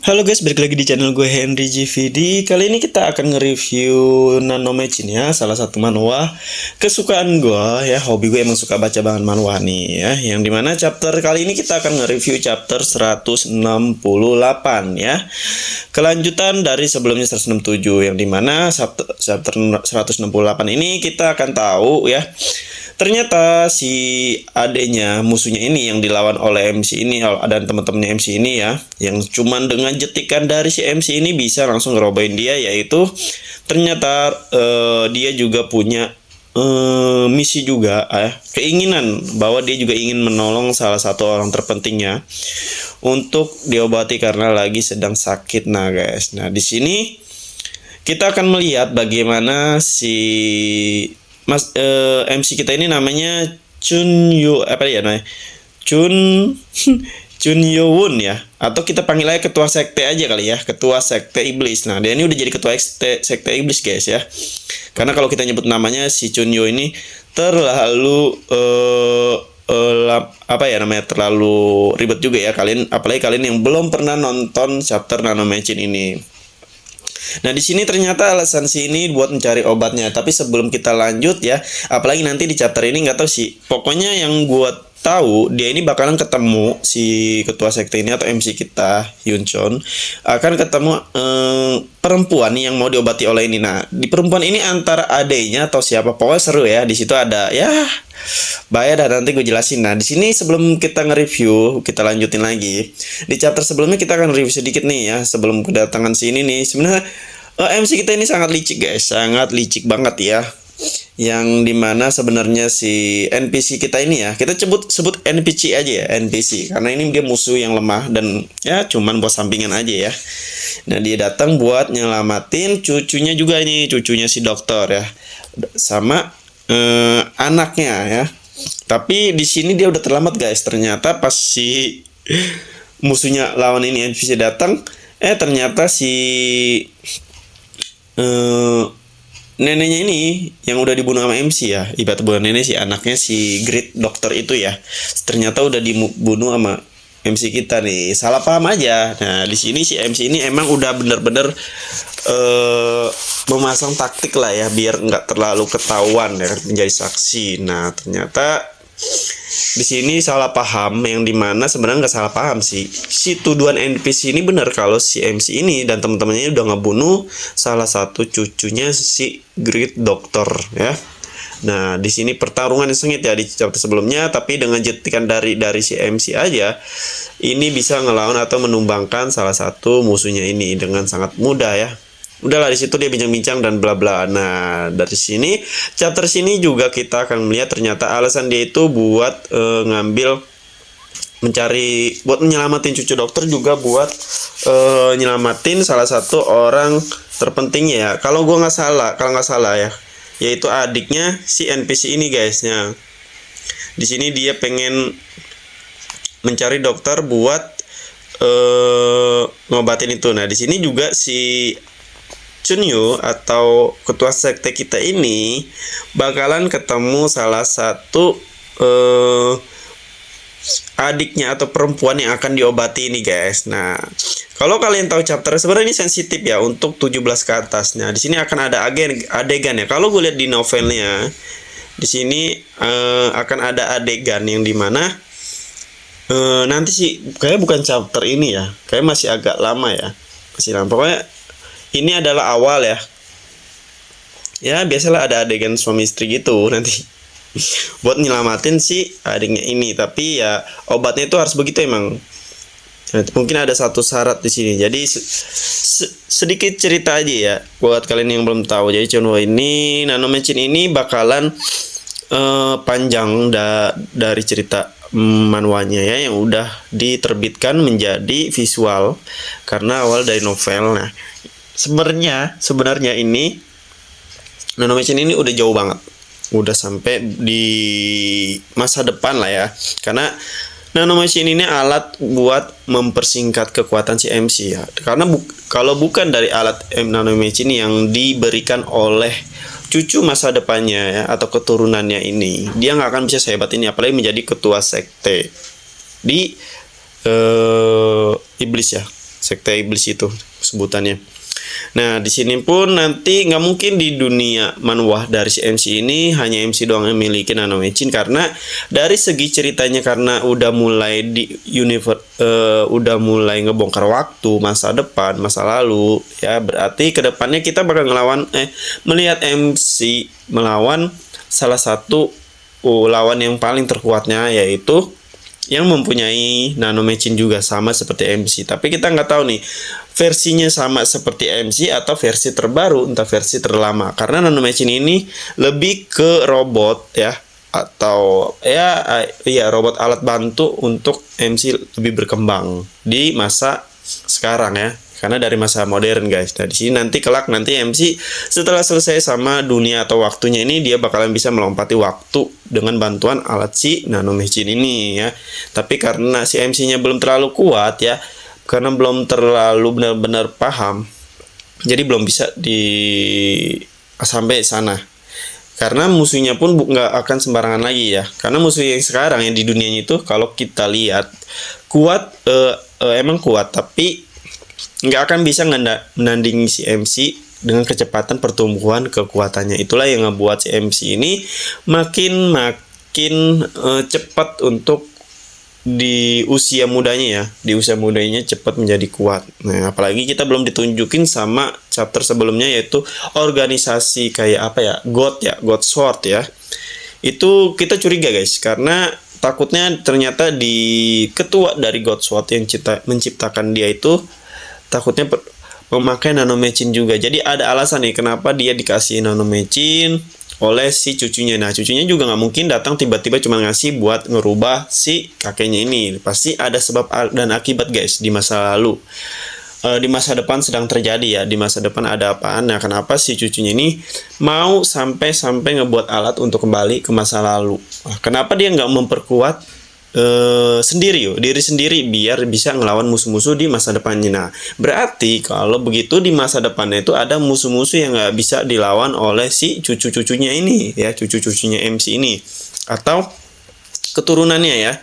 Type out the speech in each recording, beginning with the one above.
Halo guys, balik lagi di channel gue Henry GVD. Kali ini kita akan nge-review Nanomechin ya, salah satu manhwa kesukaan gue ya. Hobi gue emang suka baca banget manhwa nih ya. Yang dimana chapter kali ini kita akan nge-review chapter 168 ya. Kelanjutan dari sebelumnya 167, yang dimana chapter 168 ini kita akan tahu ya. Ternyata si adenya musuhnya ini yang dilawan oleh MC ini dan teman-temannya MC ini ya, yang cuman dengan jetikan dari si MC ini bisa langsung ngerobain dia, yaitu ternyata dia juga punya misi juga keinginan bahwa dia juga ingin menolong salah satu orang terpentingnya untuk diobati karena lagi sedang sakit. Nah guys, nah di sini kita akan melihat bagaimana si MC kita ini namanya Chunyo Chun Yo-won ya, atau kita panggil aja ketua sekte aja kali ya, ketua sekte iblis. Nah dia ini udah jadi ketua sekte iblis guys ya, karena kalau kita nyebut namanya si Chunyo ini terlalu terlalu ribet juga ya kalian, apalagi kalian yang belum pernah nonton chapter Nanomechin ini. Nah di sini ternyata alasan si ini buat mencari obatnya. Tapi sebelum kita lanjut ya, apalagi nanti di chapter ini nggak tahu sih. Pokoknya yang gue tahu dia ini bakalan ketemu si ketua sekte ini atau MC kita Yunchon akan ketemu perempuan yang mau diobati oleh ini. Nah di perempuan ini antara adenya atau siapa, pokoknya seru ya. Di situ ada ya bahaya dah, nanti gue jelasin. Nah di sini sebelum kita nge-review, kita lanjutin lagi di chapter sebelumnya. Kita akan review sedikit nih ya sebelum kedatangan sini nih. Sebenarnya MC kita ini sangat licik guys, sangat licik banget ya. Yang dimana sebenarnya si NPC kita ini ya, kita sebut NPC aja ya, NPC, karena ini dia musuh yang lemah dan ya cuman buat sampingan aja ya. Nah dia datang buat nyelamatin cucunya juga, ini cucunya si dokter ya, sama anaknya ya. Tapi di sini dia udah terlambat guys. Ternyata pas si musuhnya lawan ini NPC datang, ternyata si neneknya ini yang udah dibunuh sama MC ya, ibarat bukan nenek sih, anaknya si Great Doctor itu ya, ternyata udah dibunuh sama MC kita nih. Salah paham aja. Nah di sini si MC ini emang udah bener-bener memasang taktik lah ya, biar nggak terlalu ketahuan ya menjadi saksi. Nah ternyata di sini salah paham, yang dimana sebenarnya nggak salah paham sih. Si tuduhan NPC ini benar kalau si MC ini dan teman-temannya udah ngebunuh salah satu cucunya si Great Doctor ya. Nah di sini pertarungan yang sengit ya di chapter sebelumnya, tapi dengan jetikan dari si MC aja ini bisa ngelawan atau menumbangkan salah satu musuhnya ini dengan sangat mudah ya. Udahlah di situ dia bincang-bincang dan bla bla. Nah dari sini chapter sini juga kita akan melihat ternyata alasan dia itu buat buat menyelamatin cucu dokter, juga buat nyelamatin salah satu orang terpentingnya ya. Kalau nggak salah ya, yaitu adiknya si NPC ini guys. Nah di sini dia pengen mencari dokter buat ngobatin itu. Nah di sini juga si Chunyo atau ketua sekte kita ini bakalan ketemu salah satu adiknya atau perempuan yang akan diobati ini guys. Nah kalau kalian tahu chapter sebenarnya ini sensitif ya untuk 17 ke atas. Nah di sini akan ada adegan ya. Kalau gue lihat di novelnya di sini akan ada adegan yang dimana nanti sih kayak bukan chapter ini ya, kayak masih agak lama ya, masih lama. Pokoknya ini adalah awal ya. Ya biasalah ada adegan suami istri gitu nanti buat nyelamatin si adiknya ini. Tapi ya obatnya itu harus begitu emang. Nah, mungkin ada satu syarat di sini. Jadi sedikit cerita aja ya buat kalian yang belum tahu. Jadi Chunwo ini, Nanomechin ini bakalan panjang dari cerita manhwanya ya, yang udah diterbitkan menjadi visual karena awal dari novel. Nah sebenarnya ini Nanomechin ini udah jauh banget, udah sampai di masa depan lah ya, karena Nanomechin ini alat buat mempersingkat kekuatan si MC ya. Karena kalau bukan dari alat Nanomechin yang diberikan oleh cucu masa depannya ya, atau keturunannya ini, dia nggak akan bisa sehebat ini, apalagi menjadi ketua sekte di iblis ya, sekte iblis itu sebutannya. Nah, di sini pun nanti nggak mungkin di dunia manual dari si MC ini hanya MC doang yang memiliki nanomecin, karena dari segi ceritanya, karena udah mulai di udah mulai ngebongkar waktu, masa depan, masa lalu, ya berarti kedepannya kita bakal melihat MC melawan salah satu lawan yang paling terkuatnya, yaitu yang mempunyai nanomecin juga sama seperti MC. Tapi kita nggak tahu nih versinya sama seperti MC atau versi terbaru, entah versi terlama, karena nanomecin ini lebih ke robot ya, atau ya robot alat bantu untuk MC lebih berkembang di masa sekarang ya, karena dari masa modern guys. Nah di sini nanti kelak nanti MC setelah selesai sama dunia atau waktunya ini, dia bakalan bisa melompati waktu dengan bantuan alat si nanomecin ini ya. Tapi karena si MC-nya belum terlalu kuat ya, karena belum terlalu benar-benar paham, jadi belum bisa sampai sana. Karena musuhnya pun nggak akan sembarangan lagi ya, karena musuh yang sekarang yang di dunianya itu kalau kita lihat kuat, emang kuat, tapi nggak akan bisa menandingi si MC dengan kecepatan pertumbuhan kekuatannya. Itulah yang ngebuat si MC ini makin cepat untuk di usia mudanya cepat menjadi kuat. Nah, apalagi kita belum ditunjukin sama chapter sebelumnya, yaitu organisasi kayak apa ya, God Sword ya. Itu kita curiga guys, karena takutnya ternyata di ketua dari God Sword yang menciptakan dia itu takutnya memakai nanomecin juga. Jadi ada alasan nih kenapa dia dikasih nanomecin oleh si cucunya. Nah, cucunya juga nggak mungkin datang tiba-tiba cuma ngasih buat ngerubah si kakeknya ini. Pasti ada sebab dan akibat guys di masa lalu. Di masa depan sedang terjadi ya. Di masa depan ada apaan? Nah, kenapa si cucunya ini mau sampai ngebuat alat untuk kembali ke masa lalu? Nah, kenapa dia nggak memperkuat diri sendiri biar bisa ngelawan musuh-musuh di masa depannya? Nah, berarti kalau begitu di masa depannya itu ada musuh-musuh yang nggak bisa dilawan oleh si cucu-cucunya ini ya, cucu-cucunya MC ini atau keturunannya ya.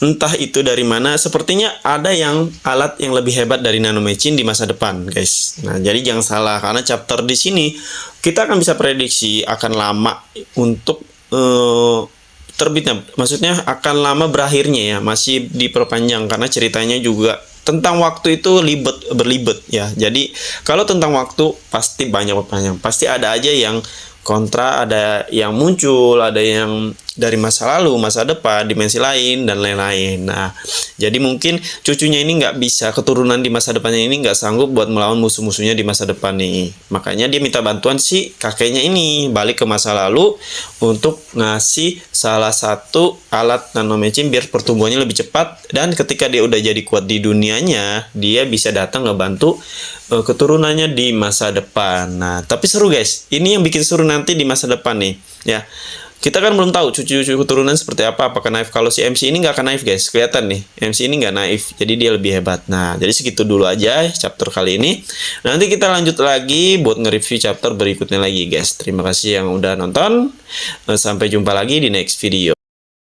Entah itu dari mana, sepertinya ada alat yang lebih hebat dari nanomecin di masa depan, guys. Nah, jadi jangan salah, karena chapter di sini kita akan bisa prediksi akan lama untuk terbitnya, maksudnya akan lama berakhirnya ya, masih diperpanjang karena ceritanya juga tentang waktu itu berlibet ya. Jadi kalau tentang waktu pasti banyak perpanjang, pasti ada aja yang kontra, ada yang muncul, ada yang dari masa lalu, masa depan, dimensi lain, dan lain-lain. Nah, jadi mungkin cucunya ini nggak bisa, keturunan di masa depannya ini nggak sanggup buat melawan musuh-musuhnya di masa depan nih. Makanya dia minta bantuan si kakeknya ini, balik ke masa lalu untuk ngasih salah satu alat nanomecin biar pertumbuhannya lebih cepat. Dan ketika dia udah jadi kuat di dunianya, dia bisa datang ngebantu keturunannya di masa depan. Nah, tapi seru guys. Ini yang bikin seru nanti di masa depan nih, ya. Kita kan belum tahu cucu-cucu keturunan seperti apa, apakah naif. Kalau si MC ini nggak akan naif guys, kelihatan nih MC ini nggak naif, jadi dia lebih hebat. Nah, jadi segitu dulu aja chapter kali ini. Nanti kita lanjut lagi buat nge-review chapter berikutnya lagi guys. Terima kasih yang udah nonton, sampai jumpa lagi di next video.